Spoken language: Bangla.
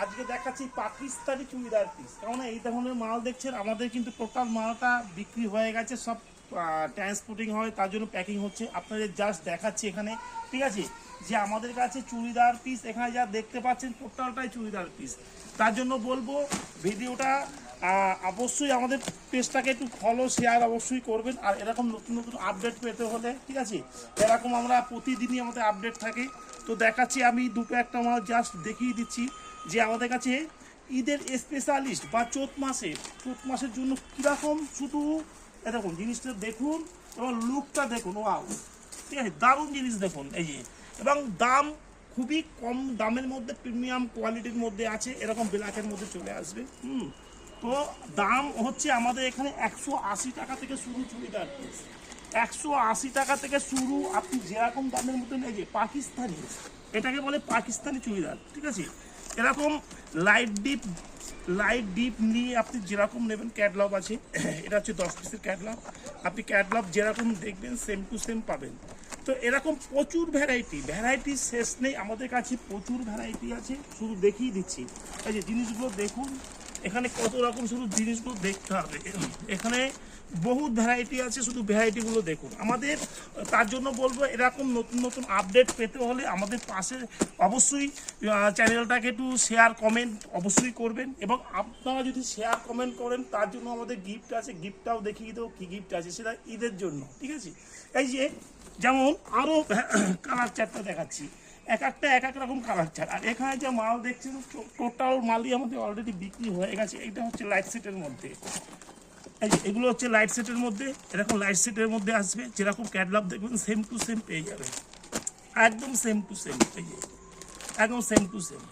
আজকে দেখাচ্ছি পাকিস্তানি চুড়িদার পিস, কারণ এই ধরনের মাল দেখছেন আমাদের কিন্তু টোটাল মালটা বিক্রি হয়ে গেছে, সব ট্রান্সপোর্টিং হয়, তার জন্য প্যাকিং হচ্ছে। আপনাদের জাস্ট দেখাচ্ছি এখানে, ঠিক আছে, যে আমাদের কাছে চুড়িদার পিস এখানে যা দেখতে পাচ্ছেন টোটালটাই চুড়িদার পিস। তার জন্য বলবো ভিডিওটা অবশ্যই আমাদের পেজটাকে একটু ফলো শেয়ার অবশ্যই করবেন। আর এরকম নতুন নতুন আপডেট পেতে হলে, ঠিক আছে, এরকম আমরা প্রতিদিনই আমাদের আপডেট থাকে। তো দেখাচ্ছি আমি দুটো একটা মাল জাস্ট দেখিয়ে দিচ্ছি যে আমাদের কাছে ঈদের স্পেশালিস্ট বা চৈত মাসের জন্য কীরকম, শুধু এরকম জিনিসটা দেখুন এবং লুকটা দেখুন, ওয়াও, ঠিক আছে, দারুণ জিনিস দেখুন এই যে, এবং দাম খুবই কম দামের মধ্যে, প্রিমিয়াম কোয়ালিটির মধ্যে আছে, এরকম ব্ল্যাকের মধ্যে চলে আসবে। তো দাম হচ্ছে আমাদের এখানে 180 টাকা থেকে শুরু চুড়িদার পিস, 180 টাকা থেকে শুরু। আপনি যেরকম দামের মধ্যে এই যে পাকিস্তানি, এটাকে বলে পাকিস্তানি চুড়িদার, ঠিক আছে, এরকম লাইট ডিপ নিয়ে আপনি যেরকম নেবেন, ক্যাটলগ আছে, এটা হচ্ছে 10 পিসের ক্যাটলগ, আপনি ক্যাটলগ যেরকম দেখবেন সেম টু সেম পাবেন। তো এরকম প্রচুর ভ্যারাইটি শেষ নেই, আমাদের কাছে প্রচুর ভ্যারাইটি আছে, শুধু দেখিয়ে দিচ্ছি। এই যে জিনিসগুলো দেখুন, এখানে কত রকম শুধু জিনিসগুলো দেখতে হবে, এখানে বহুত ভ্যারাইটি আছে, শুধু ভ্যারাইটিগুলো দেখুন আমাদের। তার জন্য বলবো এরকম নতুন নতুন আপডেট পেতে হলে আমাদের পাশে অবশ্যই চ্যানেলটাকে একটু শেয়ার কমেন্ট অবশ্যই করবেন, এবং আপনারা যদি শেয়ার কমেন্ট করেন তার জন্য আমাদের গিফট আছে, গিফটটাও দেখিয়ে দেবো কী গিফট আছে, সেটা ঈদের জন্য, ঠিক আছে। এই যে যেমন আরও কালার চার্টটা দেখাচ্ছি, এক এক রকম কালার চার্ট। আর এখানে যে মাল দেখছেন টোটাল মালই আমাদের অলরেডি বিক্রি হয়ে গেছে। এটা হচ্ছে লাইট সেটের মধ্যে, এই যে এগুলো হচ্ছে লাইট সেটের মধ্যে, এরকম লাইট সেটের মধ্যে আসবে, যেরকম ক্যাটলগ দেখবেন সেম টু সেম পেয়ে যাবেন, একদম সেম টু সেম, এই যে একদম সেম টু সেম।